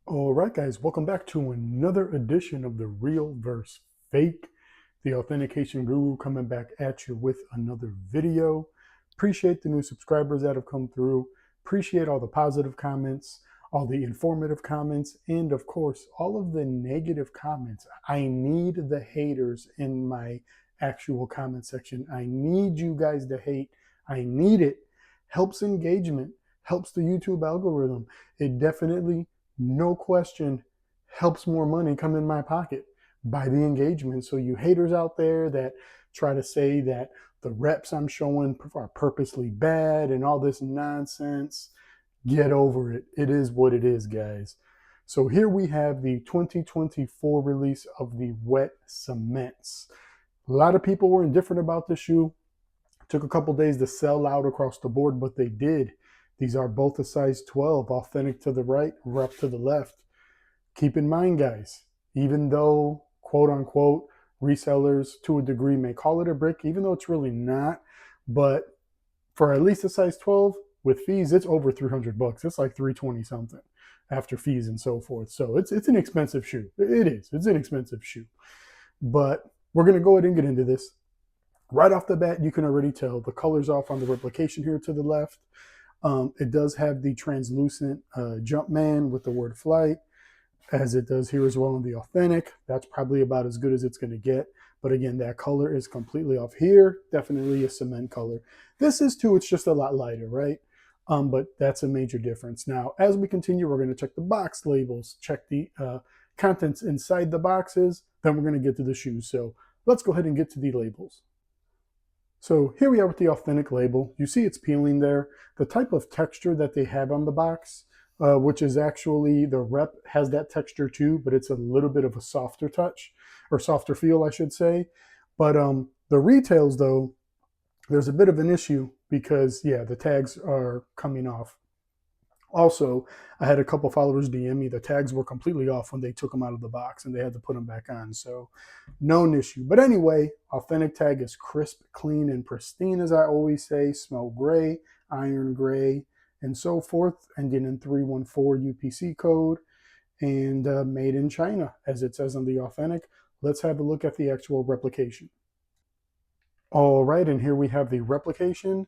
All right, guys, welcome back to another edition of the Real versus Fake, the authentication guru coming back at you with another video. Appreciate the new subscribers that have come through. Appreciate all the positive comments, all the informative comments, and of course, all of the negative comments. I need the haters in my actual comment section. I need you guys to hate. I need it. Helps engagement, helps the YouTube algorithm. It definitely, no question, helps more money come in my pocket by the engagement. So you haters out there that try to say that the reps I'm showing are purposely bad and all this nonsense, get over it. It is what it is, guys. So here we have the 2024 release of the wet cements. A lot of people were indifferent about the shoe. Took a couple days to sell out across the board, but they did. These are both a size 12, authentic to the right, rep to the left. Keep in mind, guys, even though, quote unquote, resellers to a degree may call it a brick, even though it's really not, but for at least a size 12 with fees, it's over 300 bucks. It's like 320 something after fees and so forth. So it's an expensive shoe. It is. It's an expensive shoe. But we're going to go ahead and get into this. Right off the bat, you can already tell the color's off on the replication here to the left. It does have the translucent Jumpman with the word flight, as it does here as well in the authentic. That's probably about as good as it's going to get. But again, that color is completely off here. Definitely a cement color. This is too, it's just a lot lighter, right? But that's a major difference. Now, as we continue, we're going to check the box labels, check the contents inside the boxes. Then we're going to get to the shoes. So let's go ahead and get to the labels. So here we are with the authentic label. You see it's peeling there. The type of texture that they have on the box, which is actually, the rep has that texture too, but it's a little bit of a softer touch, or softer feel, I should say. But the retails, though, there's a bit of an issue because, yeah, the tags are coming off. Also, I had a couple followers DM me. The tags were completely off when they took them out of the box and they had to put them back on. So, known issue. But anyway, authentic tag is crisp, clean, and pristine, as I always say. Smell gray, iron gray, and so forth. Ending in 314 UPC code and made in China, as it says on the authentic. Let's have a look at the actual replication. All right, and here we have the replication.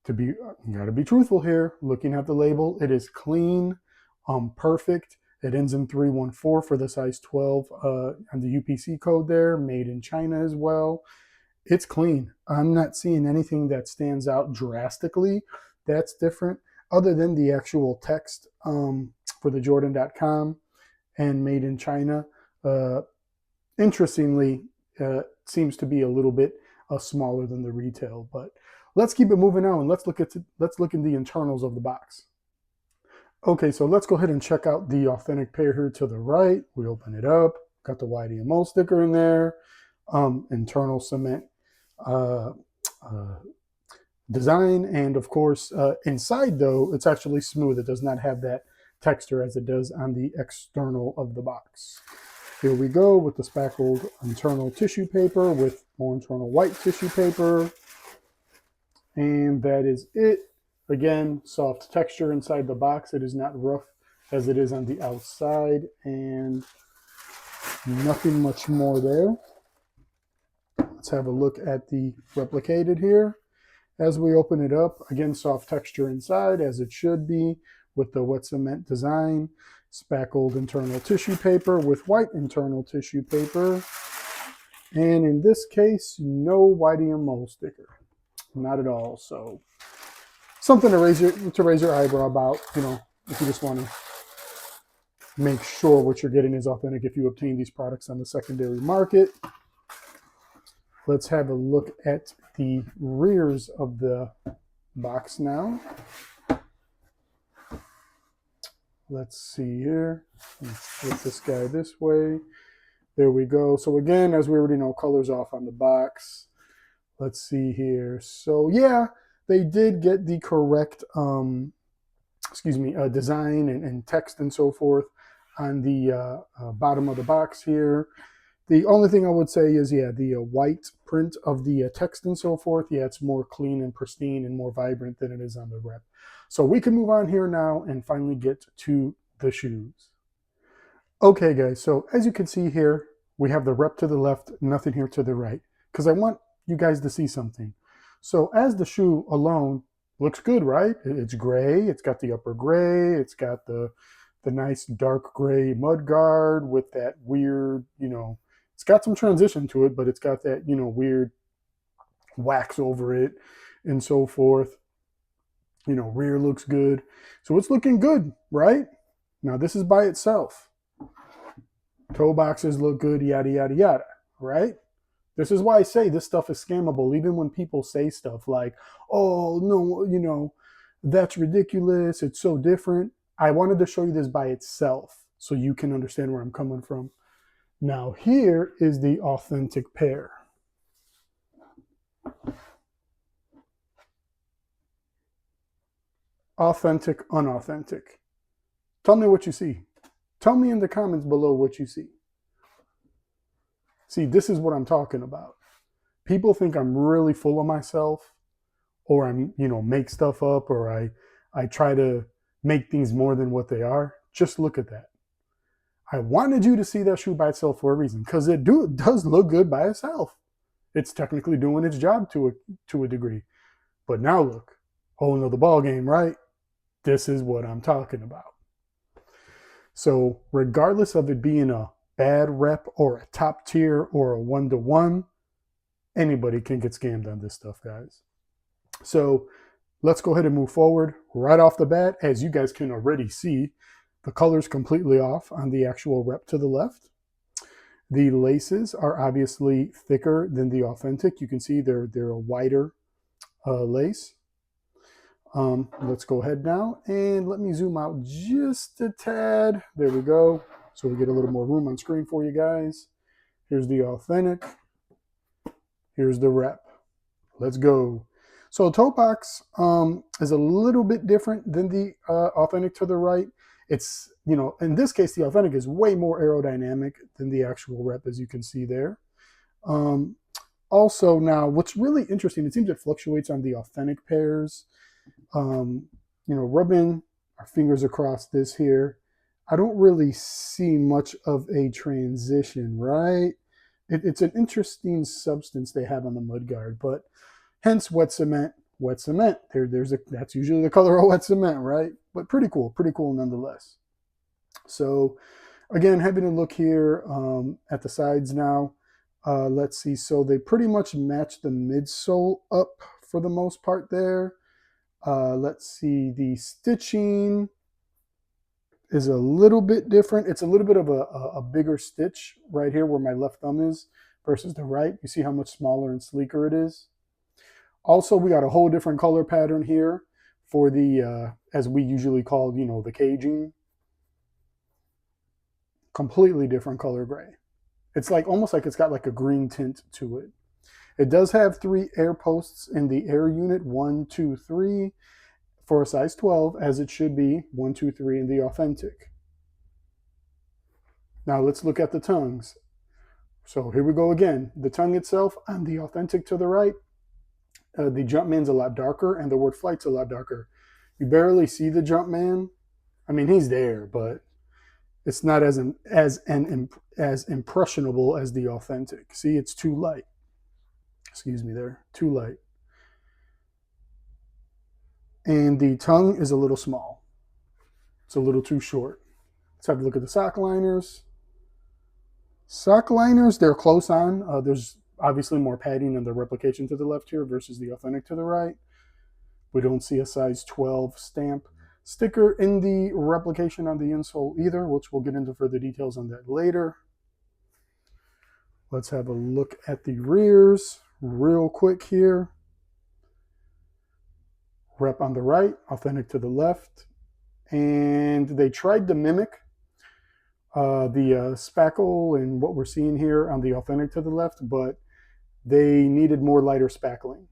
You gotta be truthful here. Looking at the label, it is clean, perfect. It ends in 314 for the size 12 and the UPC code there, made in China as well. It's clean. I'm not seeing anything that stands out drastically that's different, other than the actual text for the Jordan.com and made in China. Interestingly, seems to be a little bit smaller than the retail, but let's keep it moving on and let's look in the internals of the box. Okay, so let's go ahead and check out the authentic pair here to the right. We open it up, got the YDMO sticker in there, internal cement design, and of course inside though it's actually smooth. It does not have that texture as it does on the external of the box. Here we go with the spackled internal tissue paper with more internal white tissue paper. And that is it. Again, soft texture inside the box. It is not rough as it is on the outside, and nothing much more there. Let's have a look at the replicated here. As we open it up, again, soft texture inside as it should be with the wet cement design. Spackled internal tissue paper with white internal tissue paper. And in this case, no YDMO sticker. Not at all. So something to raise your eyebrow about, you know, if you just want to make sure what you're getting is authentic if you obtain these products on the secondary market. Let's have a look at the rears of the box now. Let's see here. Let's flip this guy this way. There we go. So again, as we already know, colors off on the box. Let's see here. So yeah, they did get the correct, design and text and so forth on the bottom of the box here. The only thing I would say is, yeah, the white print of the text and so forth, yeah, it's more clean and pristine and more vibrant than it is on the rep. So we can move on here now and finally get to the shoes. Okay, guys, so as you can see here, we have the rep to the left, nothing here to the right, because I want you guys to see something. So as the shoe alone looks good, right? It's gray, it's got the upper gray, it's got the nice dark gray mud guard with that weird, it's got some transition to it, but it's got that, weird wax over it and so forth. Rear looks good. So it's looking good, right? Now this is by itself. Toe boxes look good, yada, yada, yada, right? This is why I say this stuff is scammable. Even when people say stuff like, oh, no, that's ridiculous. It's so different. I wanted to show you this by itself so you can understand where I'm coming from. Now, here is the authentic pair. Authentic, unauthentic. Tell me what you see. Tell me in the comments below what you see. See, this is what I'm talking about. People think I'm really full of myself, or I'm, make stuff up, or I try to make things more than what they are. Just look at that. I wanted you to see that shoe by itself for a reason, because it does look good by itself. It's technically doing its job to a degree. But now look, whole nother ball game, right? This is what I'm talking about. So regardless of it being a bad rep or a top tier or a one-to-one, anybody can get scammed on this stuff, guys. So let's go ahead and move forward right off the bat. As you guys can already see, the color's completely off on the actual rep to the left. The laces are obviously thicker than the authentic. You can see they're a wider lace. Let's go ahead now and let me zoom out just a tad. There we go. So we get a little more room on screen for you guys. Here's the authentic. Here's the rep. Let's go. So toe box is a little bit different than the authentic to the right. It's, in this case, the authentic is way more aerodynamic than the actual rep, as you can see there. Also, now, what's really interesting, it seems it fluctuates on the authentic pairs. Rubbing our fingers across this here, I don't really see much of a transition, right? It's an interesting substance they have on the mudguard, but hence wet cement. Wet cement. That's usually the color of wet cement, right? But pretty cool nonetheless. So again, having a look here at the sides now. Let's see. So they pretty much match the midsole up for the most part there. Let's see. The stitching is a little bit different. It's a little bit of a bigger stitch right here where my left thumb is versus the right. You see how much smaller and sleeker it is. Also, we got a whole different color pattern here for the, as we usually call, the caging. Completely different color gray. It's like almost like it's got like a green tint to it. It does have 3 air posts in the air unit, 1, 2, 3, for a size 12, as it should be, 1, 2, 3 in the authentic. Now let's look at the tongues. So here we go again. The tongue itself on the authentic to the right, the Jumpman's a lot darker and the word flight's a lot darker. You barely see the Jumpman. I mean, he's there, but it's not as impressionable as the authentic. See, it's too light. Excuse me there, too light. And the tongue is a little small. It's a little too short. Let's have a look at the sock liners. Sock liners, they're close on. There's obviously more padding in the replication to the left here versus the authentic to the right. We don't see a size 12 stamp sticker in the replication on the insole either, which we'll get into further details on that later. Let's have a look at the rears real quick here. Rep on the right, authentic to the left. And they tried to mimic the spackle and what we're seeing here on the authentic to the left, but they needed more lighter spackling,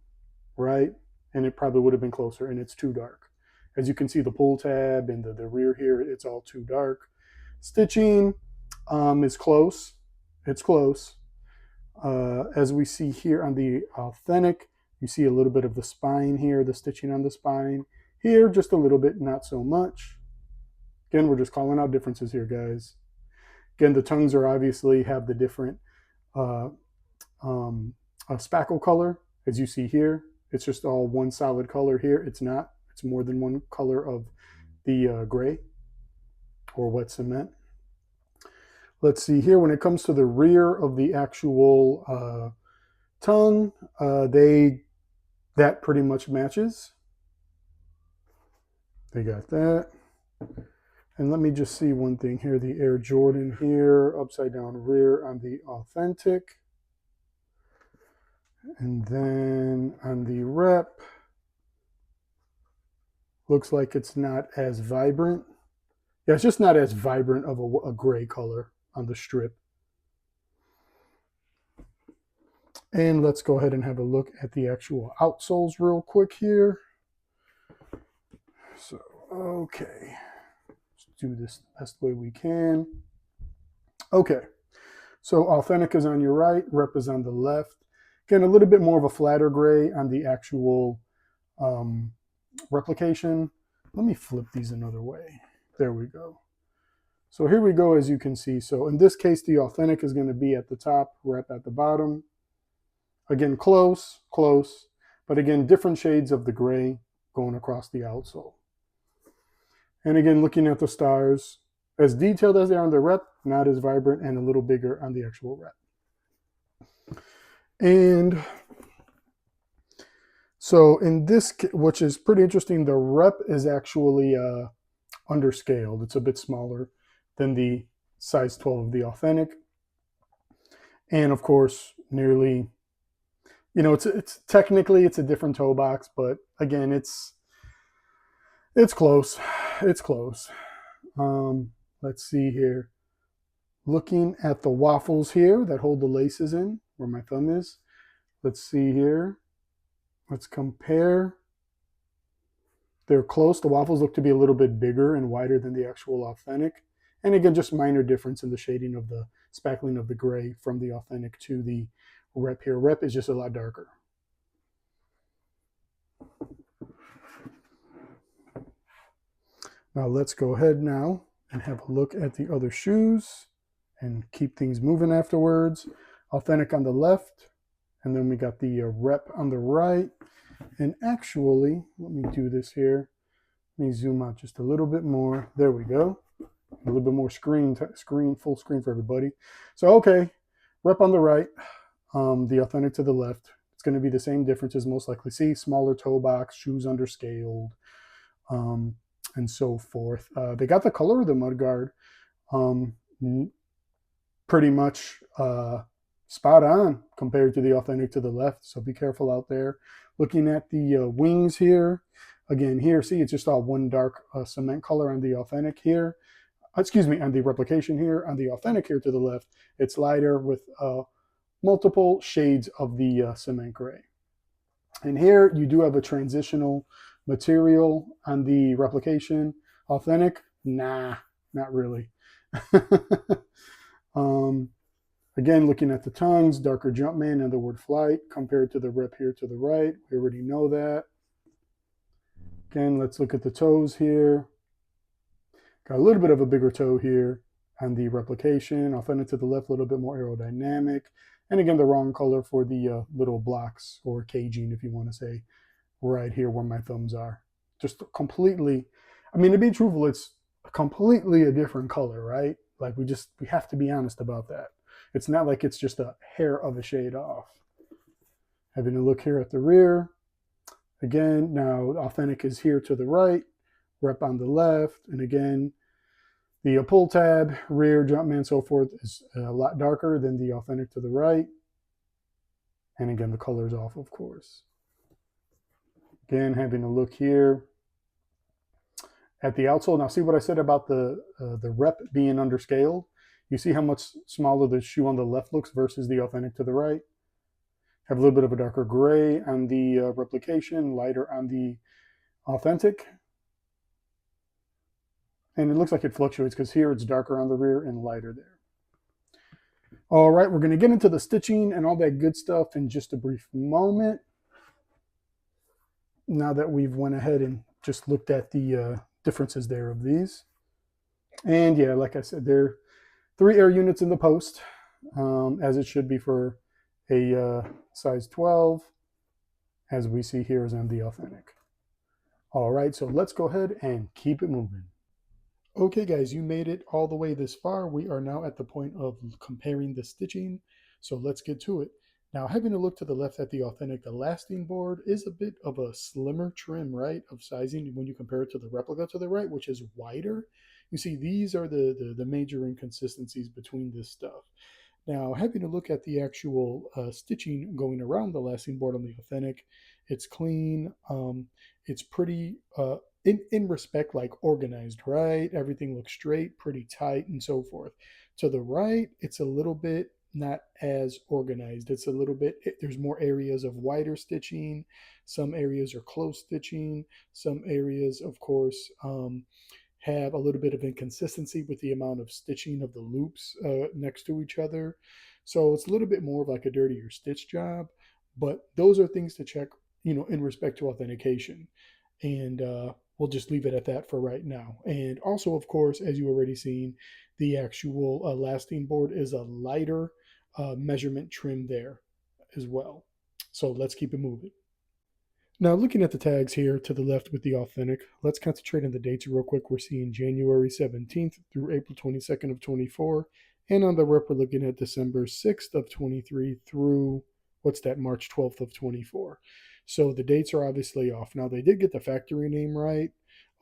right? And it probably would have been closer, and it's too dark. As you can see, the pull tab and the rear here, it's all too dark. Stitching is close. It's close. As we see here on the authentic, you see a little bit of the spine here, the stitching on the spine. Here, just a little bit, not so much. Again, we're just calling out differences here, guys. Again, the tongues are obviously have the different spackle color, as you see here. It's just all one solid color here. It's not. It's more than one color of the gray or wet cement. Let's see here. When it comes to the rear of the actual tongue, that pretty much matches. They got that. And let me just see one thing here. The Air Jordan here, upside down rear on the Authentic. And then on the Rep, looks like it's not as vibrant. Yeah, it's just not as vibrant of a gray color on the strip. And let's go ahead and have a look at the actual outsoles real quick here. So, okay. Let's do this the best way we can. Okay. So Authentic is on your right, Rep is on the left. Again, a little bit more of a flatter gray on the actual replication. Let me flip these another way. There we go. So here we go, as you can see. So in this case, the Authentic is going to be at the top, Rep at the bottom. Again, close, close, but again, different shades of the gray going across the outsole. And again, looking at the stars, as detailed as they are on the Rep, not as vibrant and a little bigger on the actual Rep. And so in this, which is pretty interesting, the Rep is actually underscaled. It's a bit smaller than the size 12 of the Authentic. And of course, nearly, you know, it's technically it's a different toe box, but again, it's close. It's close. Let's see here. Looking at the waffles here that hold the laces in, where my thumb is. Let's see here. Let's compare. They're close. The waffles look to be a little bit bigger and wider than the actual Authentic. And again, just minor difference in the shading of the spackling of the gray from the Authentic to the Rep here. Rep is just a lot darker. Now let's go ahead now and have a look at the other shoes and keep things moving afterwards. Authentic on the left, and then we got the Rep on the right. And actually, let me do this here. Let me zoom out just a little bit more. There we go. A little bit more full screen for everybody. So, okay, Rep on the right, the Authentic to the left. It's going to be the same differences, most likely. See, smaller toe box, shoes underscaled, and so forth. They got the color of the mudguard pretty much spot on compared to the Authentic to the left. So be careful out there. Looking at the wings here, again, here, see, it's just all one dark cement color on the Authentic here. Excuse me, on the replication here. On the Authentic here to the left, it's lighter with multiple shades of the cement gray. And here you do have a transitional material on the replication. Authentic, nah, not really. Again, looking at the tongues, darker Jumpman and the word flight compared to the Rep here to the right. We already know that. Again, let's look at the toes here. Got a little bit of a bigger toe here on the replication. Authentic to the left, a little bit more aerodynamic. And again, the wrong color for the little blocks or caging, if you want to say, right here where my thumbs are. Just completely, I mean, to be truthful, it's completely a different color, right? Like we have to be honest about that. It's not like it's just a hair of a shade off. Having a look here at the rear. Again, now Authentic is here to the right, Rep on the left, and again, the pull tab, rear, Jumpman, so forth is a lot darker than the Authentic to the right. And again, the color's off, of course. Again, having a look here at the outsole. Now, see what I said about the Rep being underscaled? You see how much smaller the shoe on the left looks versus the Authentic to the right? Have a little bit of a darker gray on the replication, lighter on the Authentic. And it looks like it fluctuates because here it's darker on the rear and lighter there. All right, we're going to get into the stitching and all that good stuff in just a brief moment. Now that we've went ahead and just looked at the differences there of these. And yeah, like I said, they're 3 air units in the post, as it should be for a size 12, as we see here is on the Authentic. All right, so let's go ahead and keep it moving. Okay, guys, you made it all the way this far. We are now at the point of comparing the stitching, so let's get to it. Now, having a look to the left at the Authentic, the lasting board is a bit of a slimmer trim, right, of sizing when you compare it to the replica to the right, which is wider. You see, these are the major inconsistencies between this stuff. Now, having a look at the actual stitching going around the lasting board on the Authentic, it's clean. It's pretty, in respect, like organized, right? Everything looks straight, pretty tight, and so forth. To the right, it's a little bit not as organized. It's a little bit, there's more areas of wider stitching. Some areas are close stitching. Some areas, of course, have a little bit of inconsistency with the amount of stitching of the loops next to each other. So it's a little bit more of like a dirtier stitch job, but those are things to check, in respect to authentication. And we'll just leave it at that for right now. And also, of course, as you already seen, the actual lasting board is a lighter measurement trim there as well. So let's keep it moving. Now, looking at the tags here to the left with the Authentic, let's concentrate on the dates real quick. We're seeing January 17th through April 22nd of 24. And on the rep, we're looking at December 6th of 23 through, March 12th of 24. So the dates are obviously off. Now, they did get the factory name right.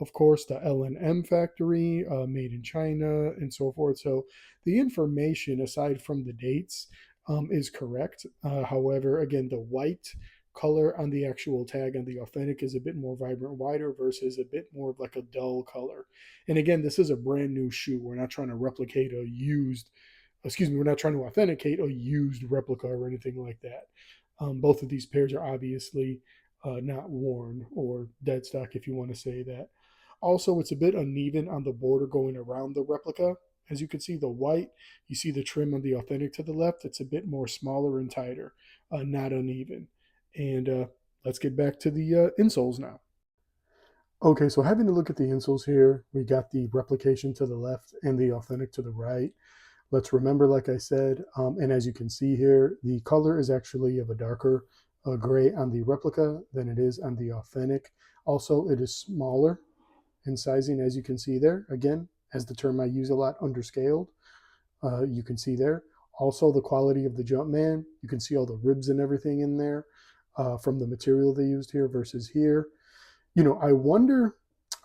Of course, the L&M factory, made in China, and so forth. So the information, aside from the dates, is correct. However, again, the white color on the actual tag on the Authentic is a bit more vibrant wider versus a bit more of like a dull color. And again, this is a brand new shoe. We're not trying to replicate a used, we're not trying to authenticate a used replica or anything like that. Both of these pairs are obviously not worn or dead stock, if you want to say that. Also, it's a bit uneven on the border going around the replica. As you can see, the white, you see the trim on the Authentic to the left, it's a bit more smaller and tighter, not uneven. And let's get back to the insoles now. Okay, so having a look at the insoles here, we got the replication to the left and the Authentic to the right. Let's remember, like I said, and as you can see here, the color is actually of a darker gray on the replica than it is on the Authentic. Also, it is smaller in sizing, as you can see there. Again, as the term I use a lot, underscaled. You can see there. Also, the quality of the Jumpman. You can see all the ribs and everything in there from the material they used here versus here. I wonder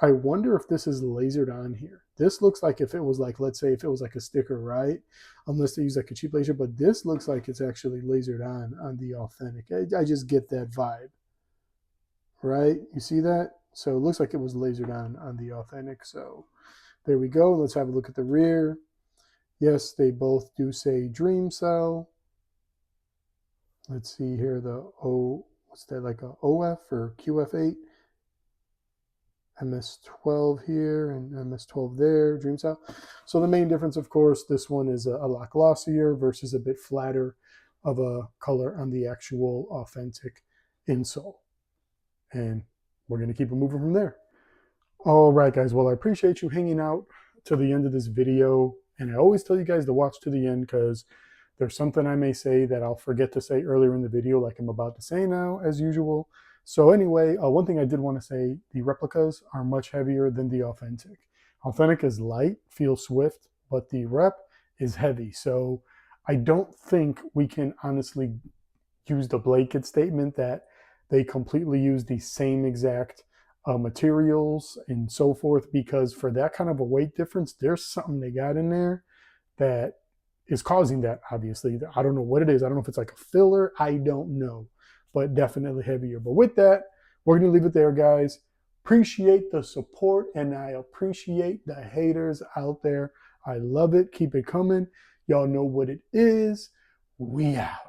if this is lasered on here. This looks like if it was like, let's say if it was like a sticker, right? Unless they use like a cheap laser, but this looks like it's actually lasered on the Authentic. I just get that vibe, right? You see that? So it looks like it was lasered on the Authentic. So there we go. Let's have a look at the rear. Yes, they both do say Dream Cell. Let's see here, the what's that, like a OF or QF8? MS12 here and MS12 there, Dream Cell. So the main difference, of course, this one is a lot glossier versus a bit flatter of a color on the actual Authentic insole. And we're going to keep it moving from there. All right, guys. Well, I appreciate you hanging out to the end of this video. And I always tell you guys to watch to the end because there's something I may say that I'll forget to say earlier in the video, like I'm about to say now, as usual. So anyway, one thing I did want to say, the replicas are much heavier than the Authentic. Authentic is light, feels swift, but the rep is heavy. So I don't think we can honestly use the blanket statement that they completely use the same exact materials and so forth, because for that kind of a weight difference, there's something they got in there that is causing that, obviously. I don't know what it is. I don't know if it's like a filler. I don't know, but definitely heavier. But with that, we're going to leave it there, guys. Appreciate the support, and I appreciate the haters out there. I love it. Keep it coming. Y'all know what it is. We out.